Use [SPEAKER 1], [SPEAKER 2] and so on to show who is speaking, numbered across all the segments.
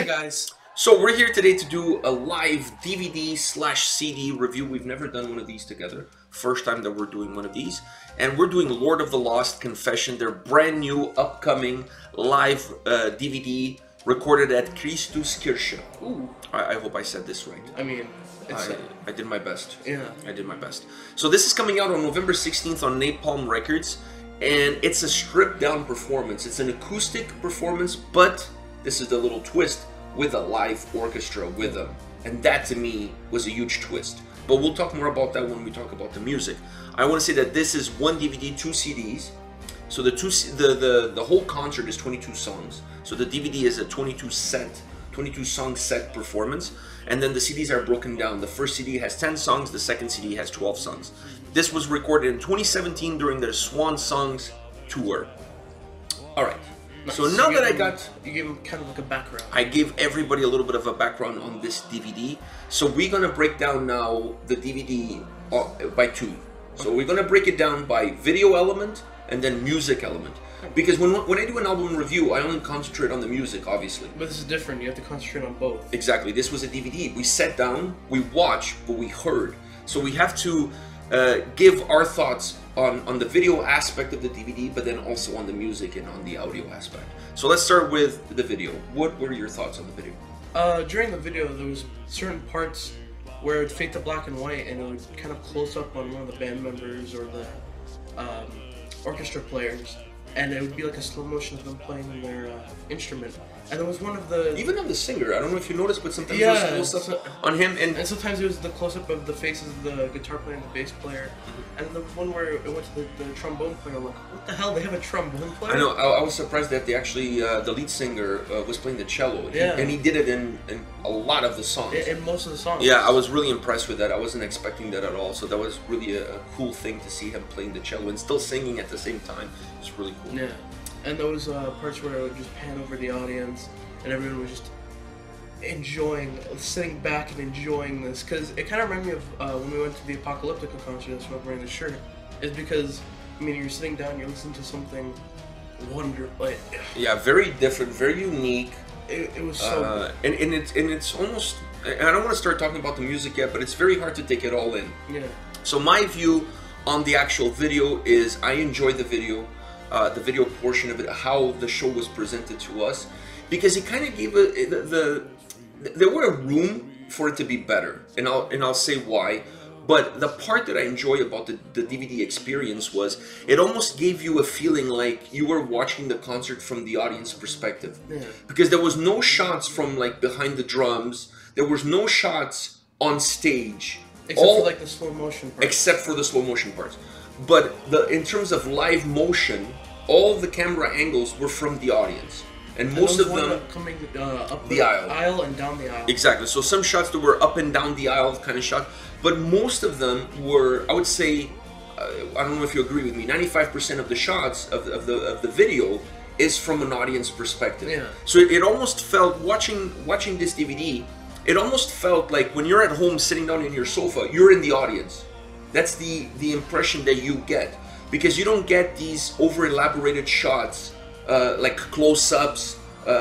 [SPEAKER 1] Hey guys.
[SPEAKER 2] So we're here today to do a live DVD/CD review. We've never done one of these together. First time that we're doing one of these. And we're doing Lord of the Lost Confession, their brand new upcoming live DVD recorded at Christuskirche.
[SPEAKER 1] Ooh.
[SPEAKER 2] I hope I said this right.
[SPEAKER 1] I mean, it's
[SPEAKER 2] I did my best.
[SPEAKER 1] yeah.
[SPEAKER 2] I did my best. So this is coming out on November 16th on APREACTS, and it's a stripped down performance. It's an acoustic performance, but this is the little twist with a live orchestra with them. And that to me was a huge twist. But we'll talk more about that when we talk about the music. I want to say that this is one DVD, 2 CDs. So the whole concert is 22 songs. So the DVD is a 22 song set performance, and then the CDs are broken down. The first CD has 10 songs, the second CD has 12 songs. This was recorded in 2017 during their Swan Songs tour. All right.
[SPEAKER 1] Nice.
[SPEAKER 2] So now that
[SPEAKER 1] you gave them kind of like a background.
[SPEAKER 2] I gave everybody a little bit of a background on this DVD. So we're gonna break down now the DVD by two. So we're gonna break it down by video element and then music element. Because when I do an album review, I only concentrate on the music, obviously.
[SPEAKER 1] But this is different. You have to concentrate on both.
[SPEAKER 2] Exactly. This was a DVD. We sat down, we watched, but we heard. So we have to give our thoughts on the video aspect of the DVD, but then also on the music and on the audio aspect. So let's start with the video. What were your thoughts on the video?
[SPEAKER 1] During the video, there was certain parts where it would fade to black and white, and it would kind of close up on one of the band members or the orchestra players, and it would be like a slow motion of them playing their instrument. And there was one of the...
[SPEAKER 2] Even on the singer, I don't know if you noticed, but sometimes
[SPEAKER 1] yeah,
[SPEAKER 2] there was close up on him.
[SPEAKER 1] And sometimes it was the close-up of the faces of the guitar player and the bass player. And there was one where it went to the trombone player. I'm like, what the hell? They have a trombone player?
[SPEAKER 2] I know, I was surprised that they actually, the lead singer was playing the cello.
[SPEAKER 1] Yeah.
[SPEAKER 2] And he did it in a lot of the songs.
[SPEAKER 1] In most of the songs.
[SPEAKER 2] Yeah, I was really impressed with that. I wasn't expecting that at all. So that was really a cool thing to see him playing the cello and still singing at the same time. It's really cool.
[SPEAKER 1] Yeah. And those parts where it would just pan over the audience and everyone was just enjoying, sitting back and enjoying this. Because it kind of reminded me of when we went to the Apocalyptica concert, that's why I'm wearing this shirt. Is because, I mean, you're sitting down, you're listening to something wonderful. Like,
[SPEAKER 2] yeah, very different, very unique.
[SPEAKER 1] It was so
[SPEAKER 2] good. And it's almost, and I don't want to start talking about the music yet, but it's very hard to take it all in.
[SPEAKER 1] Yeah.
[SPEAKER 2] So my view on the actual video is I enjoyed the video portion of it, how the show was presented to us, because it kind of gave there were a room for it to be better, and I'll say why. But the part that I enjoy about the DVD experience was it almost gave you a feeling like you were watching the concert from the audience perspective.
[SPEAKER 1] Yeah.
[SPEAKER 2] Because there was no shots from like behind the drums, there was no shots on stage.
[SPEAKER 1] Except for like the slow motion parts.
[SPEAKER 2] Except for the slow motion parts. But in terms of live motion, all the camera angles were from the audience. And most of them
[SPEAKER 1] coming up
[SPEAKER 2] the aisle
[SPEAKER 1] and down the aisle.
[SPEAKER 2] Exactly. So some shots that were up and down the aisle kind of shot, but most of them were, I would say, I don't know if you agree with me, 95% of the shots of the video is from an audience perspective.
[SPEAKER 1] Yeah.
[SPEAKER 2] So it almost felt, watching this DVD, it almost felt like when you're at home sitting down in your sofa, you're in the audience. That's the impression that you get, because you don't get these over elaborated shots like close-ups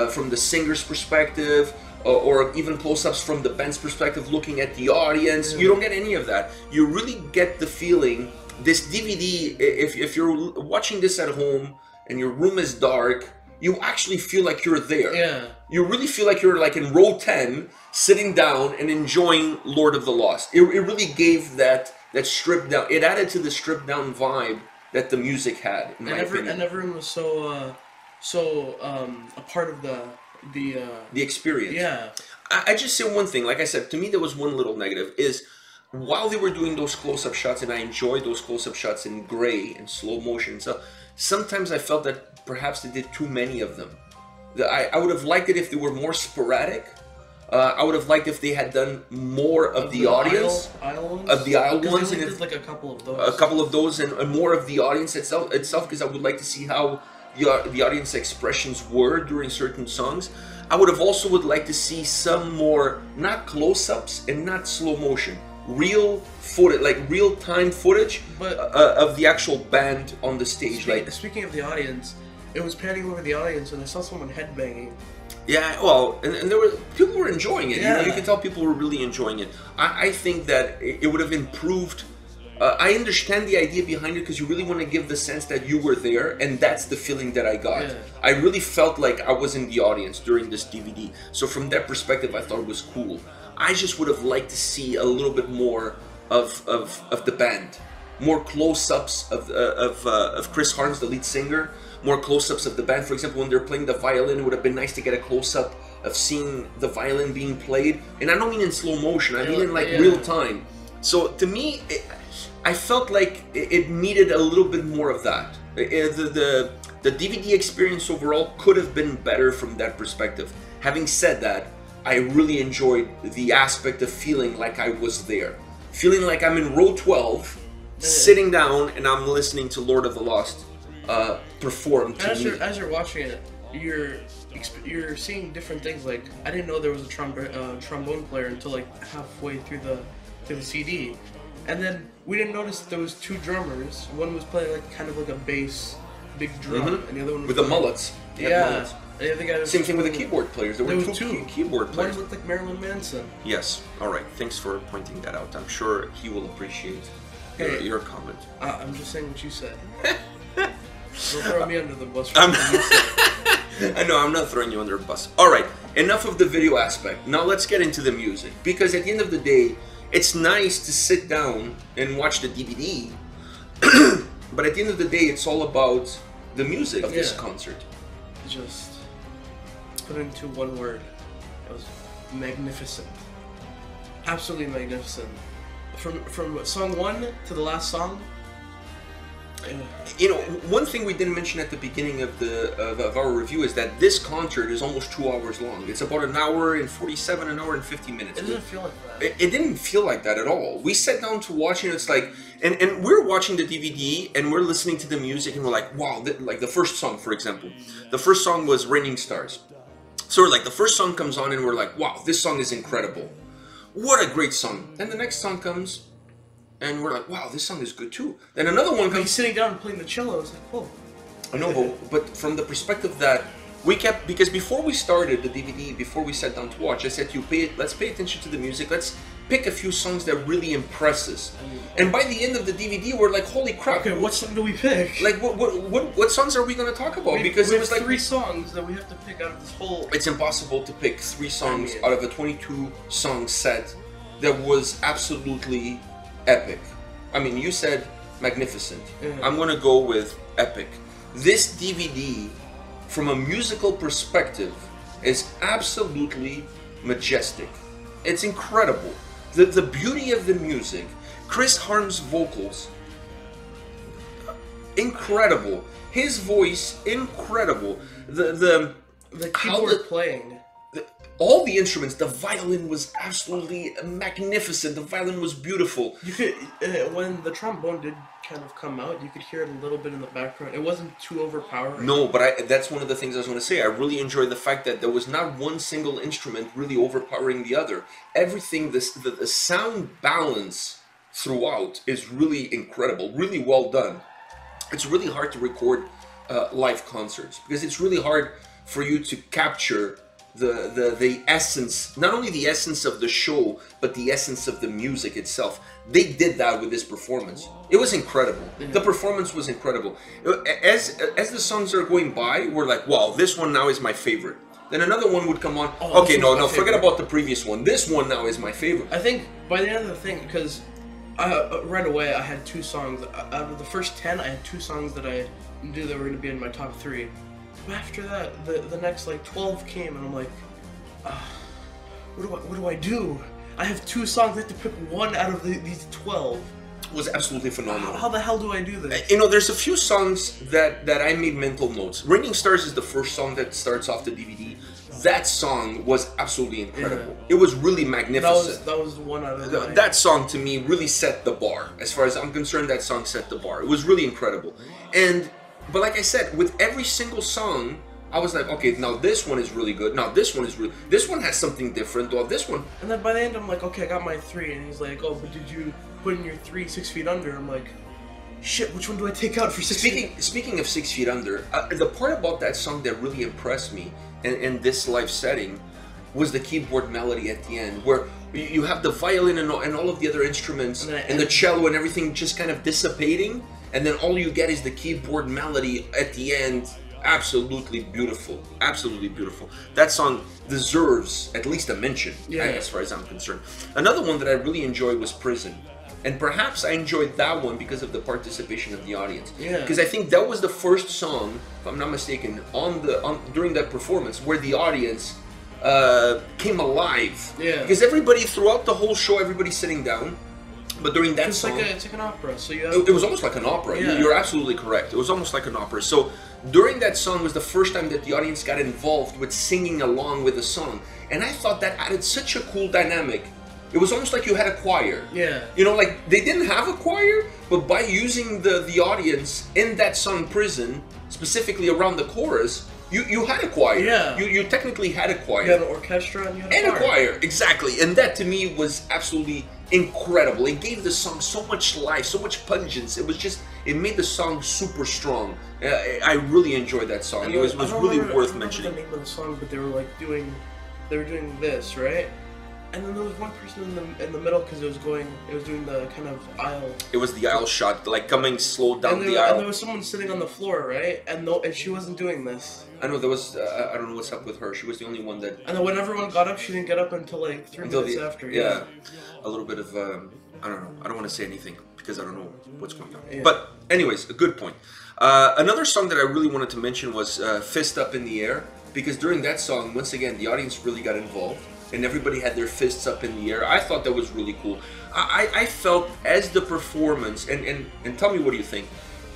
[SPEAKER 2] from the singer's perspective, or even close-ups from the band's perspective looking at the audience. You don't get any of that. You really get the feeling, this DVD, if you're watching this at home and your room is dark, you actually feel like you're there.
[SPEAKER 1] Yeah.
[SPEAKER 2] You really feel like you're like in row 10, sitting down and enjoying Lord of the Lost. It really gave that stripped down, it added to the stripped down vibe that the music had, in my opinion.
[SPEAKER 1] And everyone was so a part of the
[SPEAKER 2] experience.
[SPEAKER 1] Yeah.
[SPEAKER 2] I just say one thing, like I said, to me there was one little negative, is while they were doing those close-up shots, and I enjoyed those close-up shots in gray and slow motion, so sometimes I felt that perhaps they did too many of them. I would have liked it if they were more sporadic. I would have liked if they had done more of the audience, of the aisle ones, and
[SPEAKER 1] like a couple of those,
[SPEAKER 2] and more of the audience itself. Because I would like to see how the audience expressions were during certain songs. I would have also liked to see some more, not close-ups and not slow motion, real footage, like real-time footage,
[SPEAKER 1] but
[SPEAKER 2] of the actual band on the stage.
[SPEAKER 1] Speaking of the audience, it was panning over the audience, and I saw someone headbanging.
[SPEAKER 2] Yeah, well, and there were people were enjoying it.
[SPEAKER 1] Yeah.
[SPEAKER 2] You could tell people were really enjoying it. I think that it would have improved. I understand the idea behind it because you really want to give the sense that you were there, and that's the feeling that I got.
[SPEAKER 1] Yeah.
[SPEAKER 2] I really felt like I was in the audience during this DVD. So from that perspective, I thought it was cool. I just would have liked to see a little bit more of the band, more close-ups of Chris Harms, the lead singer, more close-ups of the band. For example, when they're playing the violin, it would have been nice to get a close-up of seeing the violin being played. And I don't mean in slow motion, I mean in like real time. So to me, I felt like it needed a little bit more of that. The DVD experience overall could have been better from that perspective. Having said that, I really enjoyed the aspect of feeling like I was there. Feeling like I'm in row 12, sitting down, and I'm listening to Lord of the Lost perform to me.
[SPEAKER 1] As you're watching it, you're seeing different things. Like, I didn't know there was a trombone player until like halfway through the CD. And then we didn't notice that there was two drummers. One was playing like kind of like a bass, big drum, and the other one was
[SPEAKER 2] with the mullets.
[SPEAKER 1] Yeah. And the other guy was
[SPEAKER 2] same thing with the keyboard players. There were two keyboard players.
[SPEAKER 1] One looked like Marilyn Manson.
[SPEAKER 2] Yes. All right. Thanks for pointing that out. I'm sure he will appreciate your comment.
[SPEAKER 1] I'm just saying what you said. Don't throw me under the bus for what you said.
[SPEAKER 2] I know, I'm not throwing you under a bus. All right. Enough of the video aspect. Now let's get into the music. Because at the end of the day, it's nice to sit down and watch the DVD, but at the end of the day, it's all about the music of this concert.
[SPEAKER 1] Just put it into one word. It was magnificent. Absolutely magnificent. From song 1 to the last song.
[SPEAKER 2] You know, one thing we didn't mention at the beginning of our review is that this concert is almost 2 hours long. It's about an hour and 47, an hour and 50 minutes.
[SPEAKER 1] It doesn't feel like that.
[SPEAKER 2] It didn't feel like that at all. We sat down to watch it, it's like, and we're watching the DVD and we're listening to the music and we're like, wow, like the first song, for example. The first song was Raining Stars. So we're like, the first song comes on and we're like, wow, this song is incredible. What a great song. Then the next song comes, and we're like, wow, this song is good too. Then another one comes.
[SPEAKER 1] He's sitting down and playing the cello. I was like, whoa.
[SPEAKER 2] I know, but from the perspective that we kept, because before we started the DVD, before we sat down to watch, I said to you, let's pay attention to the music. Let's pick a few songs that really impress us. And by the end of the DVD, we're like, holy crap.
[SPEAKER 1] Okay, what song do we pick?
[SPEAKER 2] Like, what songs are we going to talk about? Because
[SPEAKER 1] we
[SPEAKER 2] it was like
[SPEAKER 1] 3 songs that we have to pick out of this whole.
[SPEAKER 2] It's impossible to pick 3 songs out of a 22-song set that was absolutely epic. I mean, you said magnificent. I'm gonna go with epic. This DVD, from a musical perspective, is absolutely majestic. It's incredible. The beauty of the music, Chris Harms' vocals, incredible. His voice, incredible. The
[SPEAKER 1] keyboard playing.
[SPEAKER 2] All the instruments, the violin was absolutely magnificent. The violin was beautiful.
[SPEAKER 1] You could, when the trombone did kind of come out, you could hear it a little bit in the background. It wasn't too overpowering.
[SPEAKER 2] No, but that's one of the things I was going to say. I really enjoyed the fact that there was not one single instrument really overpowering the other. Everything, the sound balance throughout is really incredible, really well done. It's really hard to record live concerts because it's really hard for you to capture the essence, not only the essence of the show, but the essence of the music itself. They did that with this performance. It was incredible. The performance was incredible. As the songs are going by, we're like, wow, this one now is my favorite. Then another one would come on.
[SPEAKER 1] Oh,
[SPEAKER 2] okay, no, forget about the previous one. This one now is my favorite.
[SPEAKER 1] I think by the end of the thing, because right away I had 2 songs. Out of the first 10, I had 2 songs that I knew that were going to be in my top 3. After that, the next like 12 came, and I'm like, what do I do? I have 2 songs. I have to pick one out of these 12.
[SPEAKER 2] It was absolutely phenomenal.
[SPEAKER 1] How the hell do I do this?
[SPEAKER 2] You know, there's a few songs that I made mental notes. Raining Stars is the first song that starts off the DVD. That song was absolutely incredible. It was really magnificent.
[SPEAKER 1] That was the one out of the
[SPEAKER 2] that song to me really set the bar. As far as I'm concerned, that song set the bar. It was really incredible. But like I said, with every single song, I was like, okay, now this one is really good. Now this one is really... This one has something different. Or this one...
[SPEAKER 1] And then by the end, I'm like, okay, I got my 3. And he's like, oh, but did you put in your 3 6 feet under? I'm like, shit, which one do I take out for 6 feet?
[SPEAKER 2] Speaking of 6 feet under, the part about that song that really impressed me in this live setting was the keyboard melody at the end, where you have the violin and all of the other instruments and the cello and everything just kind of dissipating, and then all you get is the keyboard melody at the end. Absolutely beautiful, absolutely beautiful. That song deserves at least a mention, as far as I'm concerned. Another one that I really enjoyed was Prison. And perhaps I enjoyed that one because of the participation of the audience. Because I think that was the first song, if I'm not mistaken, during that performance where the audience came alive. Because everybody throughout the whole show, everybody's sitting down. But during that song,
[SPEAKER 1] it's like an opera. So you have
[SPEAKER 2] it was almost like an opera. You're absolutely correct. It was almost like an opera. So during that song was the first time that the audience got involved with singing along with the song, and I thought that added such a cool dynamic. It was almost like you had a choir. You know, like they didn't have a choir, but by using the audience in that song Prison, specifically around the chorus, you had a choir. You technically had a choir.
[SPEAKER 1] You had an orchestra and you had
[SPEAKER 2] a choir. Exactly. And that to me was absolutely incredible. It gave the song so much life, so much pungence. It made the song super strong. I really enjoyed that song. It was really worth mentioning.
[SPEAKER 1] I don't remember the name of the song, but they were doing this, right? And then there was one person in the middle because it was doing the kind of aisle. It was the
[SPEAKER 2] aisle shot, like coming slow down the aisle.
[SPEAKER 1] And there was someone sitting on the floor, right? And she wasn't doing this.
[SPEAKER 2] I know there was. I don't know what's up with her. She was the only one that.
[SPEAKER 1] And then when everyone got up, she didn't get up until like 3 minutes after.
[SPEAKER 2] Yeah, a little bit of. I don't know. I don't want to say anything because I don't know what's going on. But anyways, a good point. Another song that I really wanted to mention was "Fist Up in the Air," because during that song, once again, the audience really got involved. And everybody had their fists up in the air. I thought that was really cool. I felt as the performance, and tell me what do you think,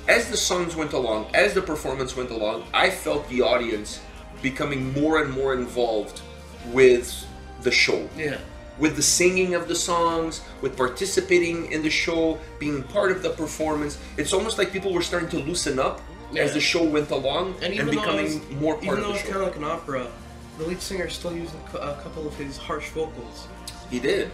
[SPEAKER 2] as the songs went along, as the performance went along, I felt the audience becoming more and more involved with the show. With the singing of the songs, with participating in the show, being part of the performance. It's almost like people were starting to loosen up as the show went along and becoming more part of the show.
[SPEAKER 1] Even though it's kind of like an opera, the lead singer still used a couple of his harsh vocals.
[SPEAKER 2] He did.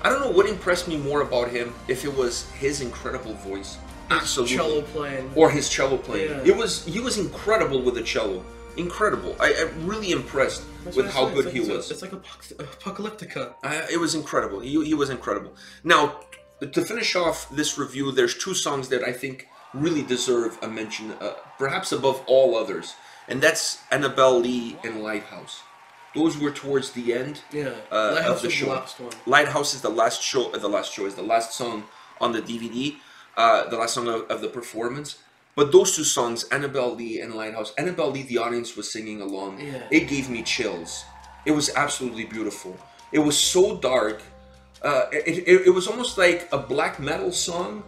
[SPEAKER 2] I don't know what impressed me more about him, if it was his incredible voice,
[SPEAKER 1] absolutely, cello playing,
[SPEAKER 2] or his cello playing. He was incredible with the cello. Incredible. I'm really impressed with how good he was.
[SPEAKER 1] It's like Apocalyptica.
[SPEAKER 2] It was incredible. He was incredible. Now, to finish off this review, there's two songs that I think really deserve a mention, perhaps above all others. And that's Annabel Lee and Lighthouse. Those were towards the end of the show. Lighthouse is the last show. The last song on the DVD. The last song of the performance. But those two songs, Annabel Lee and Lighthouse. Annabel Lee, the audience was singing along. It gave me chills. It was absolutely beautiful. It was so dark. It was almost like a black metal song,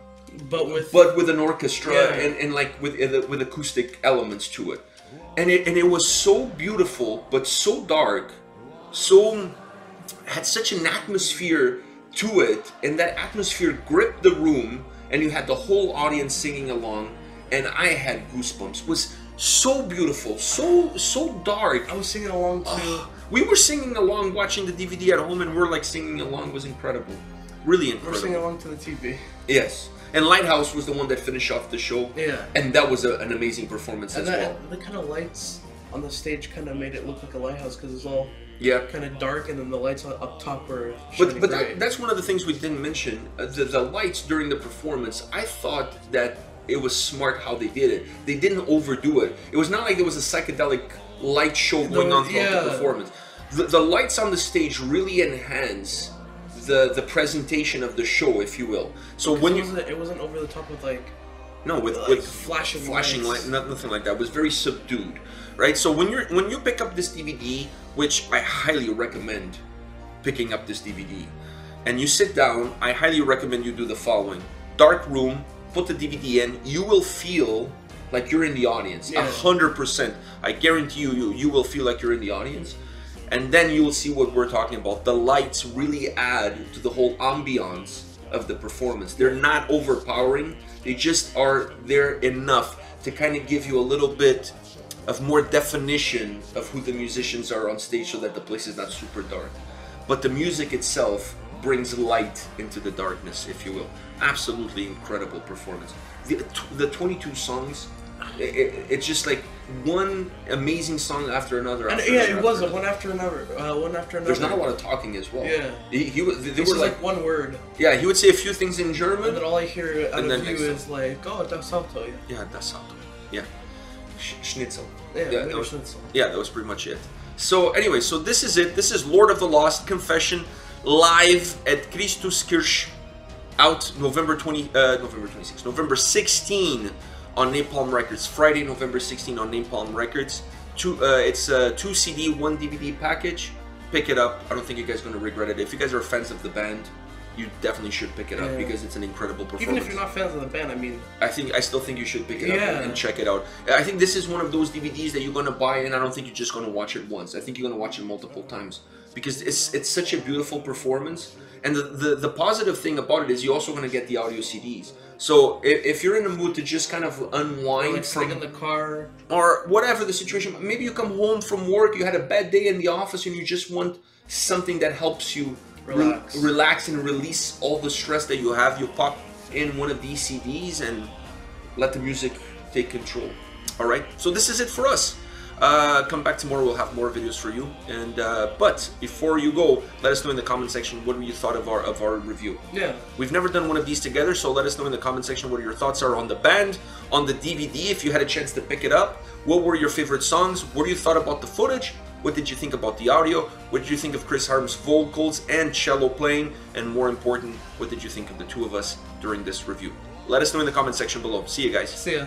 [SPEAKER 2] but with an orchestra and like with acoustic elements to it. And it was so beautiful, but so dark, had such an atmosphere to it, and that atmosphere gripped the room, and you had the whole audience singing along, and I had goosebumps. It was so beautiful, so dark.
[SPEAKER 1] I was singing along too.
[SPEAKER 2] We were singing along, watching the DVD at home, and we're like singing along. It was incredible, really incredible.
[SPEAKER 1] We're singing along to the TV.
[SPEAKER 2] Yes. And Lighthouse was the one that finished off the show. And that was an amazing performance as well.
[SPEAKER 1] The kind of lights on the stage kind of made it look like a lighthouse because it's all kind of dark, and then the lights up top were shining bright.
[SPEAKER 2] That's one of the things we didn't mention. The lights during the performance, I thought that it was smart how they did it. They didn't overdo it. It was not like there was a psychedelic light show going on throughout the performance. The lights on the stage really enhance the presentation of the show, if you will. So when
[SPEAKER 1] it wasn't over the top with like
[SPEAKER 2] with
[SPEAKER 1] flashing
[SPEAKER 2] light, nothing like that. It was very subdued, right? So when you pick up this DVD, which I highly recommend picking up this DVD, and you sit down, I highly recommend you do the following: dark room, put the DVD in, you will feel like you're in the audience. 100%. I guarantee you will feel like you're in the audience. And then you will see what we're talking about. The lights really add to the whole ambiance of the performance. They're not overpowering. They just are there enough to kind of give you a little bit of more definition of who the musicians are on stage, so that the place is not super dark. But the music itself brings light into the darkness, if you will. Absolutely incredible performance. The 22 songs it's just like one amazing song after another.
[SPEAKER 1] And
[SPEAKER 2] after
[SPEAKER 1] yeah,
[SPEAKER 2] another,
[SPEAKER 1] it was
[SPEAKER 2] after
[SPEAKER 1] one after another, one after another.
[SPEAKER 2] There's not a lot of talking as well.
[SPEAKER 1] Yeah.
[SPEAKER 2] They
[SPEAKER 1] This
[SPEAKER 2] were
[SPEAKER 1] is like one word.
[SPEAKER 2] Yeah, he would say a few things in German.
[SPEAKER 1] And then all I hear out
[SPEAKER 2] And
[SPEAKER 1] of
[SPEAKER 2] then
[SPEAKER 1] you
[SPEAKER 2] next
[SPEAKER 1] is like, oh, das Auto.
[SPEAKER 2] Yeah, das Auto. Yeah. Schnitzel.
[SPEAKER 1] Yeah,
[SPEAKER 2] that was,
[SPEAKER 1] Schnitzel.
[SPEAKER 2] yeah, that was pretty much it. So anyway, so this is it. This is Lord of the Lost Confession live at Christuskirche, out November 16 on Napalm Records. Friday, November 16 on Napalm Records. It's a 2 CD, 1 DVD package. Pick it up. I don't think you guys are going to regret it. If you guys are fans of the band, you definitely should pick it up because it's an incredible performance.
[SPEAKER 1] Even if you're not fans of the band, I mean...
[SPEAKER 2] I still think you should pick it up and check it out. I think this is one of those DVDs that you're going to buy, and I don't think you're just going to watch it once. I think you're going to watch it multiple times because it's such a beautiful performance. And the positive thing about it is you're also going to get the audio CDs. So if you're in the mood to just kind of unwind
[SPEAKER 1] like
[SPEAKER 2] from
[SPEAKER 1] in the car
[SPEAKER 2] or whatever the situation, maybe you come home from work, you had a bad day in the office, and you just want something that helps you relax and release all the stress that you have. You pop in one of these CDs and let the music take control. All right, so this is it for us. Come back tomorrow, we'll have more videos for you. And but before you go, let us know in the comment section what you thought of our review.
[SPEAKER 1] Yeah,
[SPEAKER 2] we've never done one of these together, so let us know in the comment section what your thoughts are on the band, on the DVD if you had a chance to pick it up. What were your favorite songs? What do you thought about the footage? What did you think about the audio? What did you think of Chris Harm's vocals and cello playing? And more important, what did you think of the two of us during this review? Let us know in the comment section below. See you guys.
[SPEAKER 1] See ya.